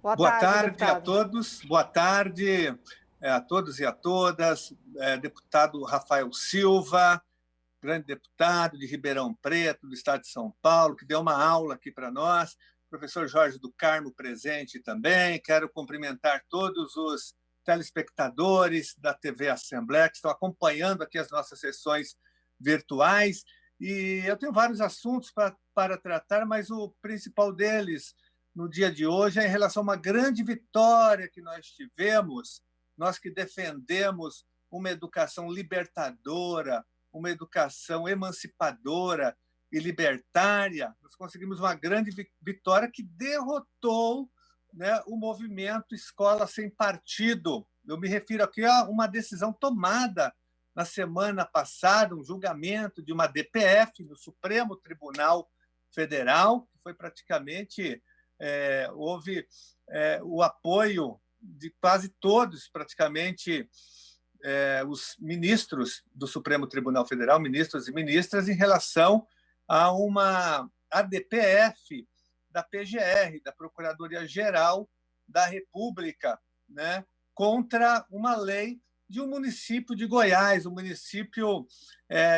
Boa Boa tarde, tarde a deputado. todos, boa tarde a todos e a todas. Deputado Rafael Silva, grande deputado de Ribeirão Preto, do estado de São Paulo, que deu uma aula aqui para nós. Professor Jorge do Carmo presente também. Quero cumprimentar todos os telespectadores da TV Assembleia que estão acompanhando aqui as nossas sessões virtuais. E eu tenho vários assuntos para tratar, mas o principal deles no dia de hoje é em relação a uma grande vitória que nós tivemos, nós que defendemos uma educação libertadora, uma educação emancipadora e libertária. Nós conseguimos uma grande vitória que derrotou, né, o movimento Escola Sem Partido. Eu me refiro aqui a uma decisão tomada na semana passada, um julgamento de uma DPF no Supremo Tribunal Federal, que foi praticamente... houve o apoio de quase todos, praticamente, os ministros do Supremo Tribunal Federal, ministros e ministras, em relação a uma ADPF da PGR, da Procuradoria-Geral da República, né, contra uma lei de um município de Goiás, o município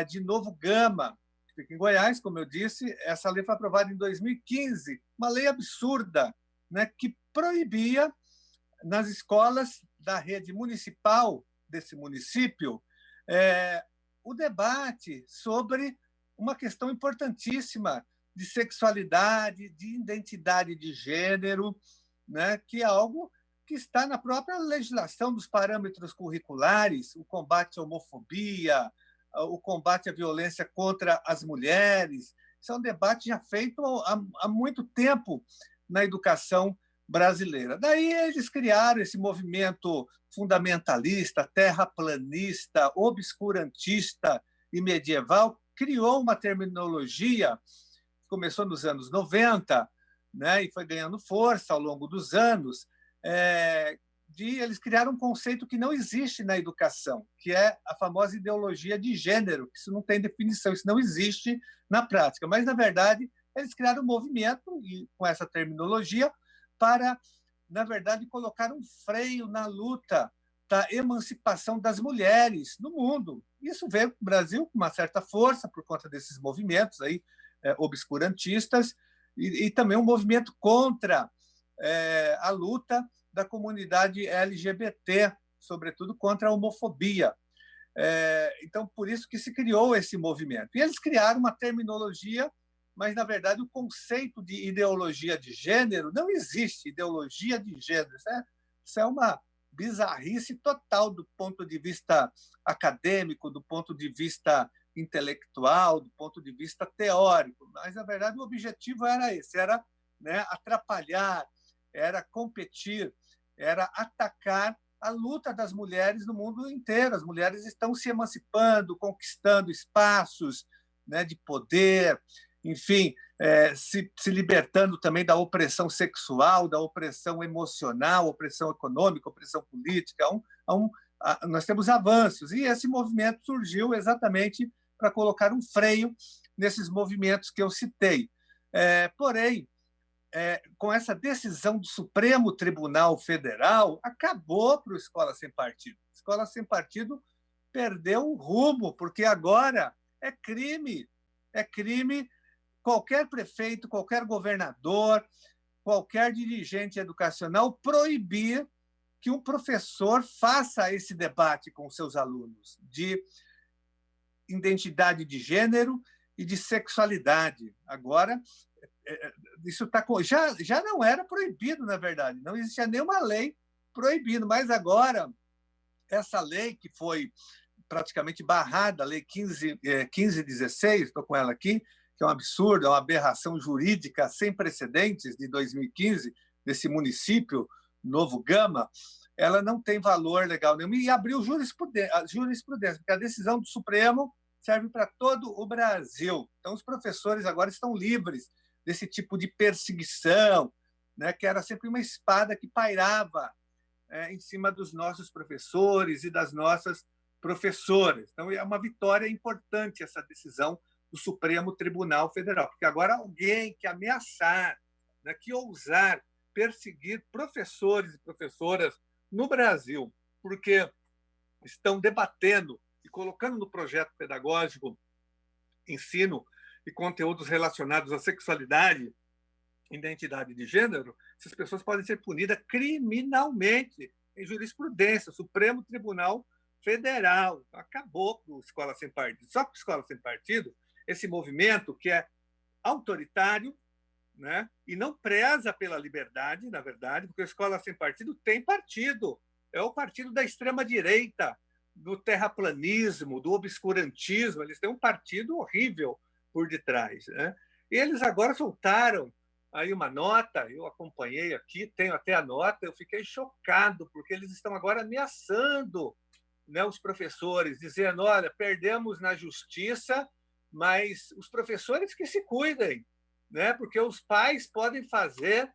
de Novo Gama, que fica em Goiás, como eu disse. Essa lei foi aprovada em 2015, uma lei absurda, né, que proibia nas escolas da rede municipal desse município o debate sobre uma questão importantíssima de sexualidade, de identidade de gênero, né, que é algo que está na própria legislação dos parâmetros curriculares, o combate à homofobia, o combate à violência contra as mulheres. Isso é um debate já feito há muito tempo na educação brasileira. Daí eles criaram esse movimento fundamentalista, terraplanista, obscurantista e medieval, criou uma terminologia que começou nos anos 90, né, e foi ganhando força ao longo dos anos. Eles criaram um conceito que não existe na educação, que é a famosa ideologia de gênero. Isso não tem definição, isso não existe na prática. Mas, na verdade, eles criaram um movimento, e com essa terminologia, para, na verdade, colocar um freio na luta da emancipação das mulheres no mundo. Isso veio para o Brasil com uma certa força por conta desses movimentos aí, obscurantistas, e também um movimento contra a luta da comunidade LGBT, sobretudo contra a homofobia. Então, por isso que se criou esse movimento. E eles criaram uma terminologia, mas, na verdade, o conceito de ideologia de gênero não existe. Ideologia de gênero. Isso é uma bizarrice total do ponto de vista acadêmico, do ponto de vista intelectual, do ponto de vista teórico. Mas, na verdade, o objetivo era esse, era, né, atrapalhar, era competir, era atacar a luta das mulheres no mundo inteiro. As mulheres estão se emancipando, conquistando espaços, né, de poder, enfim, se libertando também da opressão sexual, da opressão emocional, opressão econômica, opressão política. Nós temos avanços, e esse movimento surgiu exatamente para colocar um freio nesses movimentos que eu citei. Porém, com essa decisão do Supremo Tribunal Federal, acabou para o Escola Sem Partido. Escola Sem Partido perdeu o rumo, porque agora é crime qualquer prefeito, qualquer governador, qualquer dirigente educacional proibir que um professor faça esse debate com seus alunos de identidade de gênero e de sexualidade. Agora, isso já não era proibido, na verdade, não existia nenhuma lei proibindo, mas agora essa lei que foi praticamente barrada, a lei 1516, estou com ela aqui, que é um absurdo, é uma aberração jurídica sem precedentes, de 2015, desse município, Novo Gama, ela não tem valor legal nenhum, e abriu jurisprudência, porque a decisão do Supremo serve para todo o Brasil. Então, os professores agora estão livres desse tipo de perseguição, né, que era sempre uma espada que pairava em cima dos nossos professores e das nossas professoras. Então, é uma vitória importante essa decisão do Supremo Tribunal Federal, porque agora alguém que ameaçar, né, que ousar perseguir professores e professoras no Brasil, porque estão debatendo e colocando no projeto pedagógico ensino e conteúdos relacionados à sexualidade, identidade de gênero, essas pessoas podem ser punidas criminalmente em jurisprudência. O Supremo Tribunal Federal acabou com a Escola Sem Partido. Só que a Escola Sem Partido, esse movimento que é autoritário, né, e não preza pela liberdade, na verdade, porque a Escola Sem Partido tem partido. É o partido da extrema-direita, do terraplanismo, do obscurantismo. Eles têm um partido horrível por detrás, né? E eles agora soltaram aí uma nota, eu acompanhei aqui, tenho até a nota, eu fiquei chocado, porque eles estão agora ameaçando, né, os professores, dizendo, olha, perdemos na justiça, mas os professores que se cuidem, né, porque os pais podem fazer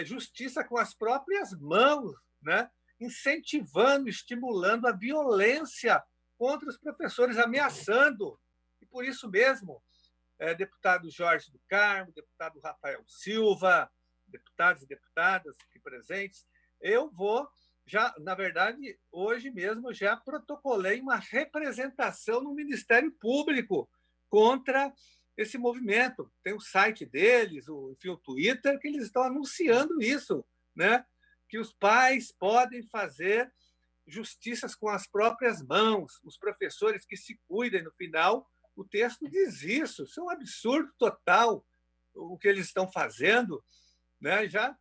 justiça com as próprias mãos, né, incentivando, estimulando a violência contra os professores, ameaçando. E por isso mesmo, deputado Jorge do Carmo, deputado Rafael Silva, deputados e deputadas aqui presentes, eu vou já, na verdade, hoje mesmo já protocolei uma representação no Ministério Público contra esse movimento. Tem o site deles, enfim, o Twitter, que eles estão anunciando isso, né? Que os pais podem fazer justiças com as próprias mãos, os professores que se cuidem no final. O texto diz isso. Isso é um absurdo total o que eles estão fazendo, né? Já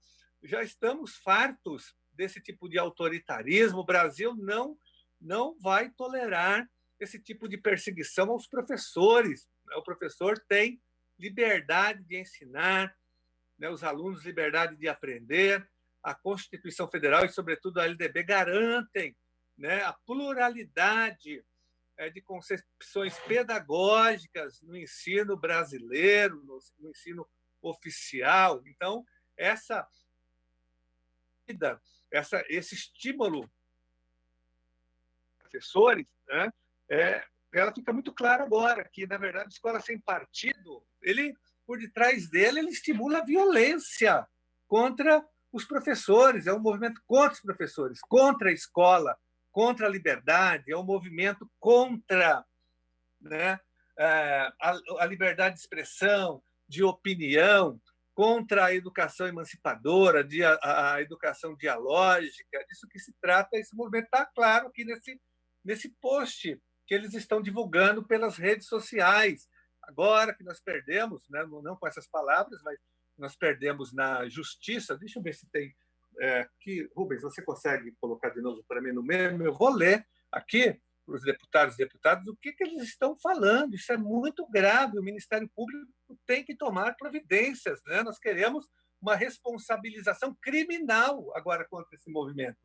estamos fartos desse tipo de autoritarismo. O Brasil não vai tolerar esse tipo de perseguição aos professores. O professor tem liberdade de ensinar, né? Os alunos liberdade de aprender. A Constituição Federal e, sobretudo, a LDB garantem, né, a pluralidade de concepções pedagógicas no ensino brasileiro, no ensino oficial. Então, esse estímulo professores, né, ela fica muito clara agora que, na verdade, a Escola Sem Partido, por detrás dele, ele estimula a violência contra os professores, é um movimento contra os professores, contra a escola, contra a liberdade, é um movimento contra, né, a liberdade de expressão, de opinião, contra a educação emancipadora, a educação dialógica. Disso que se trata esse movimento. Está claro aqui nesse post que eles estão divulgando pelas redes sociais. Agora que nós perdemos, né, não com essas palavras, mas nós perdemos na justiça. Deixa eu ver se tem aqui. Rubens, você consegue colocar de novo para mim no mesmo? Eu vou ler aqui para os deputados e deputadas o que eles estão falando. Isso é muito grave. O Ministério Público tem que tomar providências, né? Nós queremos uma responsabilização criminal agora contra esse movimento,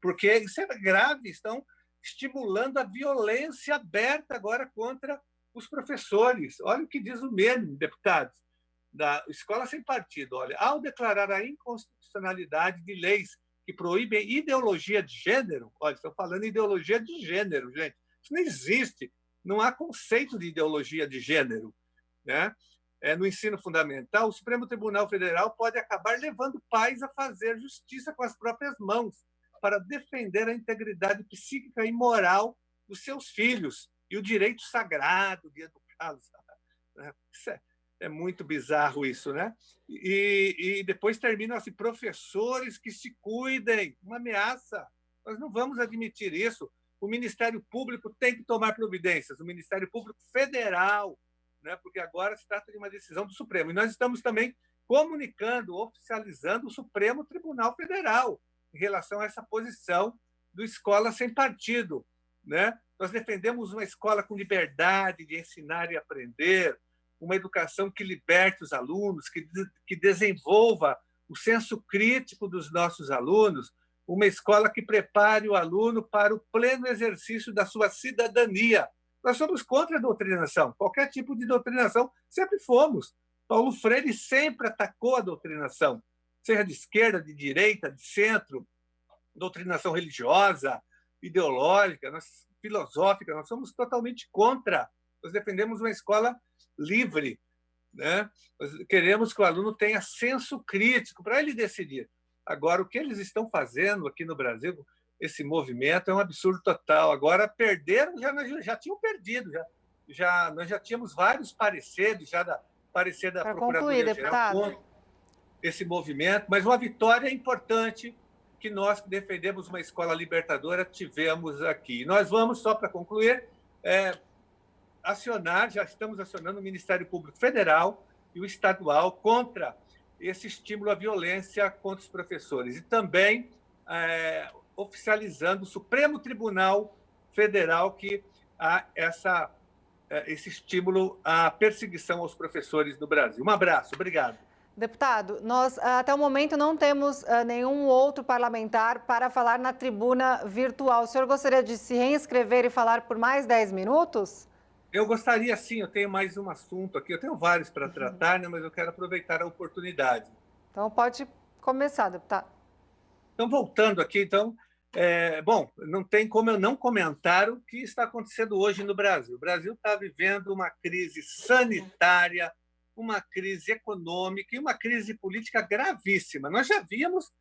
porque isso é grave. Estão estimulando a violência aberta agora contra os professores. Olha o que diz o mesmo, deputados da Escola Sem Partido. Olha, ao declarar a inconstitucionalidade de leis que proíbem ideologia de gênero, olha, estão falando ideologia de gênero, gente. Isso não existe. Não há conceito de ideologia de gênero, né? No ensino fundamental, o Supremo Tribunal Federal pode acabar levando pais a fazer justiça com as próprias mãos para defender a integridade psíquica e moral dos seus filhos e o direito sagrado de educá-los. Isso é muito bizarro isso, né? E depois terminam assim, professores que se cuidem, uma ameaça. Nós não vamos admitir isso. O Ministério Público tem que tomar providências, o Ministério Público Federal, né? Porque agora se trata de uma decisão do Supremo. E nós estamos também comunicando, oficializando o Supremo Tribunal Federal em relação a essa posição do Escola Sem Partido, né? Nós defendemos uma escola com liberdade de ensinar e aprender, uma educação que liberte os alunos, que desenvolva o senso crítico dos nossos alunos, uma escola que prepare o aluno para o pleno exercício da sua cidadania. Nós somos contra a doutrinação, qualquer tipo de doutrinação, sempre fomos. Paulo Freire sempre atacou a doutrinação, seja de esquerda, de direita, de centro, doutrinação religiosa, ideológica, filosófica, nós somos totalmente contra. Nós defendemos uma escola livre, né? Nós queremos que o aluno tenha senso crítico para ele decidir. Agora, o que eles estão fazendo aqui no Brasil, esse movimento, é um absurdo total. Agora, perderam, já tinham perdido, nós já tínhamos vários pareceres, parecer da Para concluir, Procuradoria-Geral contra esse movimento, mas uma vitória importante que nós que defendemos uma escola libertadora tivemos aqui. Nós vamos, só para concluir, já estamos acionando o Ministério Público Federal e o estadual contra esse estímulo à violência contra os professores. E também oficializando o Supremo Tribunal Federal que há esse estímulo à perseguição aos professores no Brasil. Um abraço, obrigado. Deputado, nós até o momento não temos nenhum outro parlamentar para falar na tribuna virtual. O senhor gostaria de se reinscrever e falar por mais 10 minutos? Eu gostaria, sim, eu tenho mais um assunto aqui, eu tenho vários para tratar, né, mas eu quero aproveitar a oportunidade. Então, pode começar, deputado. Então, voltando aqui, bom, não tem como eu não comentar o que está acontecendo hoje no Brasil. O Brasil está vivendo uma crise sanitária, uma crise econômica e uma crise política gravíssima. Nós já víamos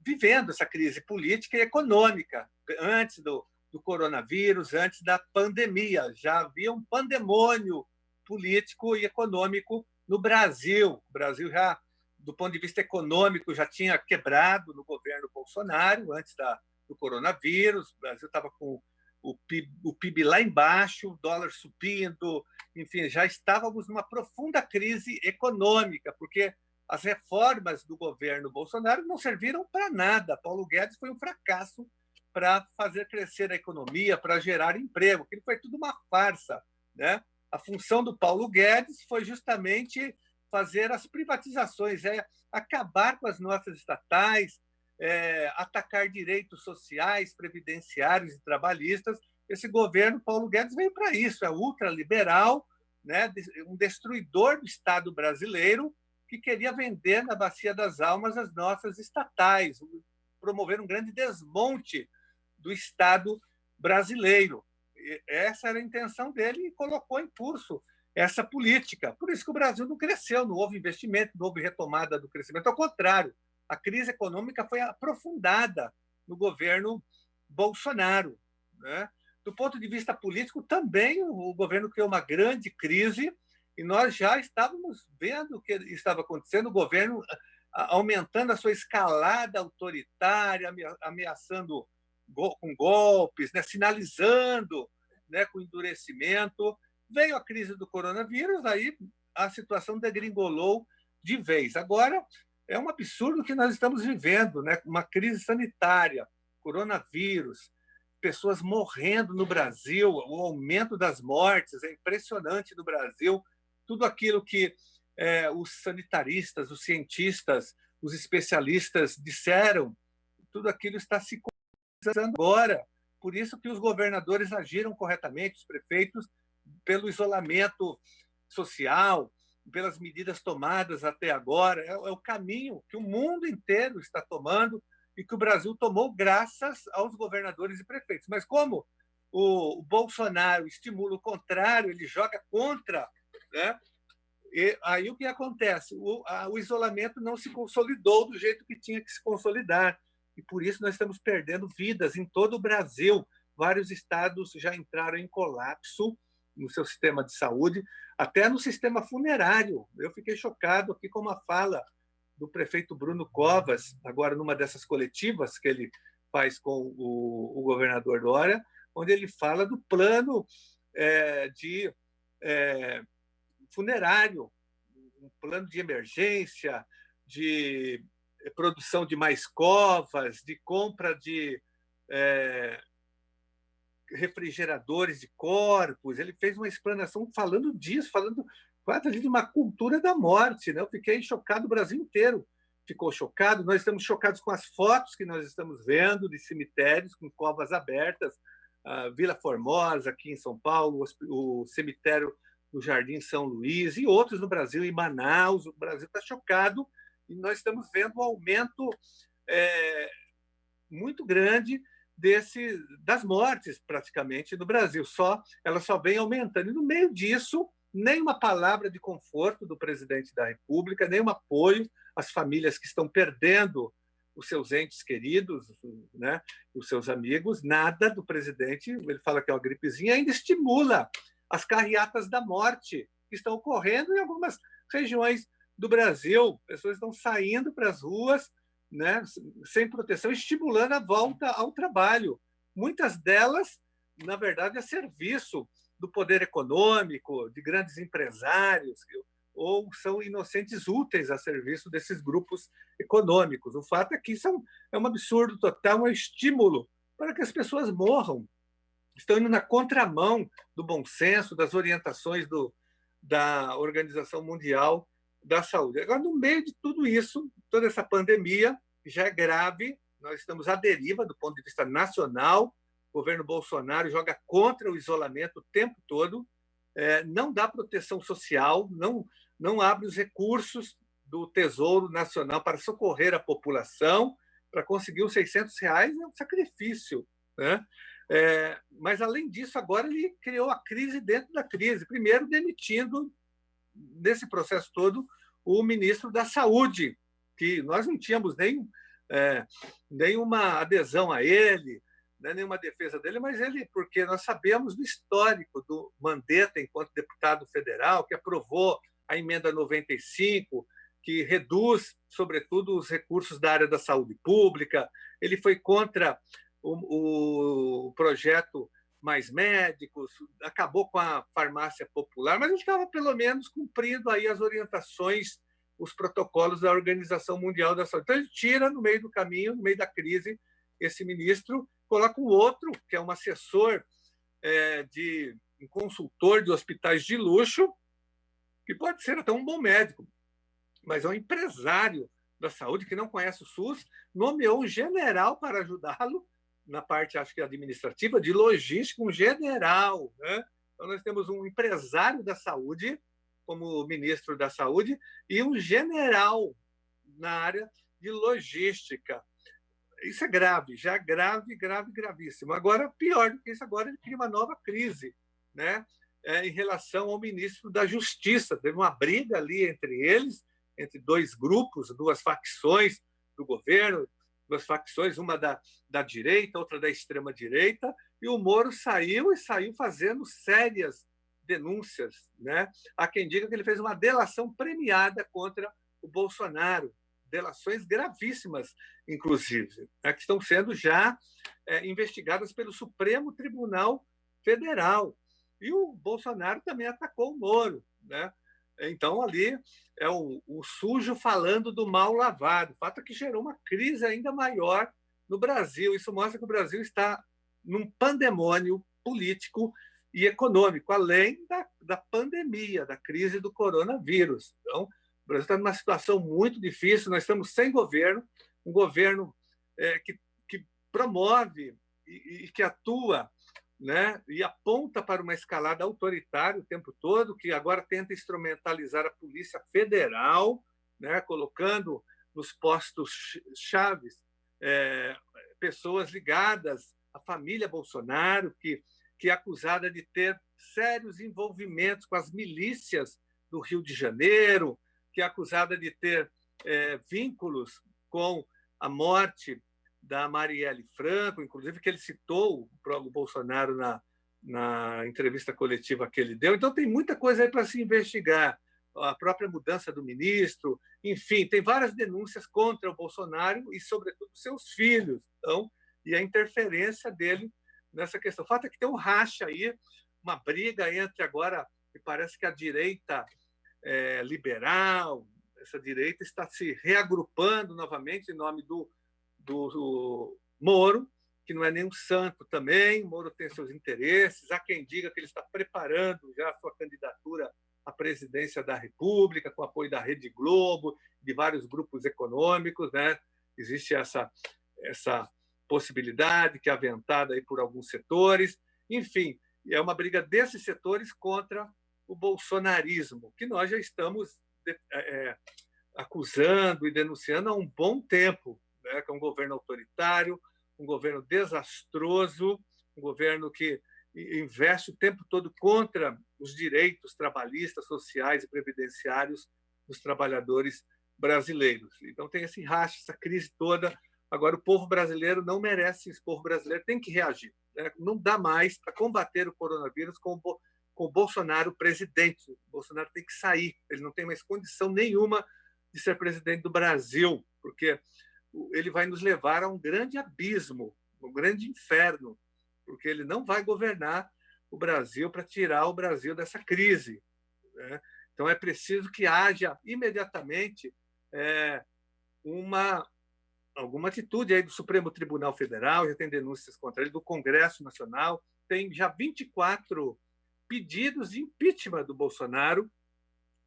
vivendo essa crise política e econômica antes do coronavírus, antes da pandemia. Já havia um pandemônio político e econômico no Brasil. O Brasil já, do ponto de vista econômico, já tinha quebrado no governo Bolsonaro, antes do coronavírus. O Brasil estava com o PIB lá embaixo, o dólar subindo, enfim, já estávamos numa profunda crise econômica, porque as reformas do governo Bolsonaro não serviram para nada. Paulo Guedes foi um fracasso para fazer crescer a economia, para gerar emprego, aquilo foi tudo uma farsa, né? A função do Paulo Guedes foi justamente fazer as privatizações, acabar com as nossas estatais, atacar direitos sociais, previdenciários e trabalhistas. Esse governo, Paulo Guedes, veio para isso, é ultraliberal, né? Um destruidor do Estado brasileiro que queria vender na Bacia das Almas as nossas estatais, promover um grande desmonte do Estado brasileiro. Essa era a intenção dele e colocou em curso essa política. Por isso que o Brasil não cresceu, não houve investimento, não houve retomada do crescimento. Ao contrário, a crise econômica foi aprofundada no governo Bolsonaro, né? Do ponto de vista político, também o governo criou uma grande crise e nós já estávamos vendo o que estava acontecendo, o governo aumentando a sua escalada autoritária, ameaçando com golpes, né, sinalizando, né, com endurecimento. Veio a crise do coronavírus, aí a situação degringolou de vez. Agora, é um absurdo que nós estamos vivendo, né? Uma crise sanitária, coronavírus, pessoas morrendo no Brasil, o aumento das mortes é impressionante no Brasil. Tudo aquilo que os sanitaristas, os cientistas, os especialistas disseram, tudo aquilo está se concretizando agora. Por isso que os governadores agiram corretamente, os prefeitos, pelo isolamento social, pelas medidas tomadas até agora. É o caminho que o mundo inteiro está tomando e que o Brasil tomou graças aos governadores e prefeitos. Mas como o Bolsonaro estimula o contrário, ele joga contra, né? E aí o que acontece? O isolamento não se consolidou do jeito que tinha que se consolidar. E por isso nós estamos perdendo vidas em todo o Brasil. Vários estados já entraram em colapso no seu sistema de saúde, até no sistema funerário. Eu fiquei chocado aqui com uma fala do prefeito Bruno Covas, agora numa dessas coletivas que ele faz com o governador Dória, onde ele fala do plano de funerário, um plano de emergência, de produção de mais covas, de compra de refrigeradores de corpos. Ele fez uma explanação falando disso, falando quase ali de uma cultura da morte, né? Eu fiquei chocado, o Brasil inteiro ficou chocado. Nós estamos chocados com as fotos que nós estamos vendo de cemitérios com covas abertas, a Vila Formosa, aqui em São Paulo, o cemitério do Jardim São Luís e outros no Brasil, em Manaus. O Brasil está chocado e nós estamos vendo um aumento muito grande das mortes, praticamente, no Brasil. Elas só vêm aumentando. E no meio disso, nem uma palavra de conforto do presidente da República, nem um apoio às famílias que estão perdendo os seus entes queridos, né, os seus amigos, nada do presidente. Ele fala que é uma gripezinha, ainda estimula as carreatas da morte que estão ocorrendo em algumas regiões do Brasil. Pessoas estão saindo para as ruas, né, sem proteção, estimulando a volta ao trabalho. Muitas delas, na verdade, a serviço do poder econômico, de grandes empresários, ou são inocentes úteis a serviço desses grupos econômicos. O fato é que isso é um absurdo total, um estímulo para que as pessoas morram. Estão indo na contramão do bom senso, das orientações da Organização Mundial da Saúde. Agora, no meio de tudo isso, toda essa pandemia já é grave, nós estamos à deriva do ponto de vista nacional, o governo Bolsonaro joga contra o isolamento o tempo todo, não dá proteção social, não abre os recursos do Tesouro Nacional para socorrer a população, para conseguir os R$600 é um sacrifício, né? Mas, além disso, agora ele criou a crise dentro da crise. Primeiro, demitindo, nesse processo todo, o ministro da Saúde, que nós não tínhamos nenhuma adesão a ele, né, nenhuma defesa dele, mas porque nós sabemos do histórico do Mandetta enquanto deputado federal, que aprovou a emenda 95, que reduz, sobretudo, os recursos da área da saúde pública. Ele foi contra o projeto Mais Médicos, acabou com a farmácia popular, mas ele estava, pelo menos, cumprindo aí as orientações, os protocolos da Organização Mundial da Saúde. Então, ele tira, no meio do caminho, no meio da crise, esse ministro, coloca um outro, que é um assessor, um consultor de hospitais de luxo, que pode ser até um bom médico, mas é um empresário da saúde que não conhece o SUS, nomeou um general para ajudá-lo na parte, acho que administrativa, de logística, um general, né? Então, nós temos um empresário da saúde como ministro da saúde e um general na área de logística. Isso é grave, já gravíssimo. Agora, pior do que isso, agora ele cria uma nova crise, né? Em relação ao ministro da Justiça. Teve uma briga ali entre eles, entre dois grupos, duas facções do governo, duas facções, uma da direita, outra da extrema-direita, e o Moro saiu fazendo sérias denúncias, né? Há quem diga que ele fez uma delação premiada contra o Bolsonaro, delações gravíssimas, inclusive, né, que estão sendo já investigadas pelo Supremo Tribunal Federal. E o Bolsonaro também atacou o Moro, né? Então, ali é o sujo falando do mal lavado. O fato é que gerou uma crise ainda maior no Brasil. Isso mostra que o Brasil está num pandemônio político e econômico, além da pandemia, da crise do coronavírus. Então, o Brasil está numa situação muito difícil, nós estamos sem governo, um governo que promove e que atua, né, e aponta para uma escalada autoritária o tempo todo, que agora tenta instrumentalizar a Polícia Federal, né, colocando nos postos chaves pessoas ligadas à família Bolsonaro, que é acusada de ter sérios envolvimentos com as milícias do Rio de Janeiro, que é acusada de ter vínculos com a morte da Marielle Franco, inclusive, que ele citou o Bolsonaro na entrevista coletiva que ele deu. Então, tem muita coisa aí para se investigar. A própria mudança do ministro, enfim, tem várias denúncias contra o Bolsonaro e, sobretudo, seus filhos, então, e a interferência dele nessa questão. O fato é que tem um racha aí, uma briga entre agora, que parece que a direita liberal, essa direita está se reagrupando novamente em nome do Moro, que não é nenhum santo também. O Moro tem seus interesses. Há quem diga que ele está preparando já a sua candidatura à presidência da República, com apoio da Rede Globo, de vários grupos econômicos, né? Existe essa possibilidade que é aventada aí por alguns setores. Enfim, é uma briga desses setores contra o bolsonarismo, que nós já estamos acusando e denunciando há um bom tempo, que é um governo autoritário, um governo desastroso, um governo que investe o tempo todo contra os direitos trabalhistas, sociais e previdenciários dos trabalhadores brasileiros. Então tem esse racha, essa crise toda. Agora, o povo brasileiro não merece isso, o povo brasileiro tem que reagir, né? Não dá mais para combater o coronavírus com o Bolsonaro presidente. O Bolsonaro tem que sair, ele não tem mais condição nenhuma de ser presidente do Brasil, porque ele vai nos levar a um grande abismo, um grande inferno, porque ele não vai governar o Brasil para tirar o Brasil dessa crise, né? Então, é preciso que haja imediatamente alguma atitude aí do Supremo Tribunal Federal, já tem denúncias contra ele, do Congresso Nacional, tem já 24 pedidos de impeachment do Bolsonaro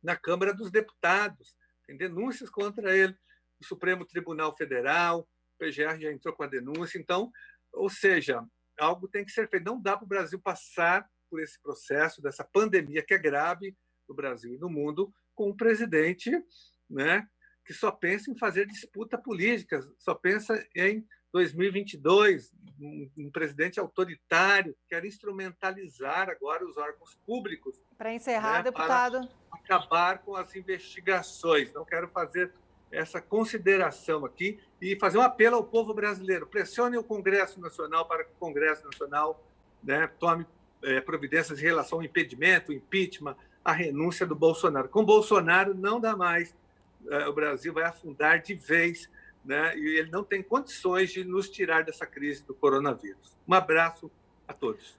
na Câmara dos Deputados, tem denúncias contra ele, o Supremo Tribunal Federal, o PGR já entrou com a denúncia, então, ou seja, algo tem que ser feito. Não dá para o Brasil passar por esse processo dessa pandemia que é grave no Brasil e no mundo com um presidente, né, que só pensa em fazer disputa política, só pensa em 2022, um presidente autoritário que quer instrumentalizar agora os órgãos públicos. Para encerrar, né, deputado. Para acabar com as investigações. Então, quero fazer essa consideração aqui e fazer um apelo ao povo brasileiro. Pressione o Congresso Nacional para que o Congresso Nacional, né, tome providências em relação ao impedimento, impeachment, a renúncia do Bolsonaro. Com Bolsonaro não dá mais. O Brasil vai afundar de vez, né, e ele não tem condições de nos tirar dessa crise do coronavírus. Um abraço a todos.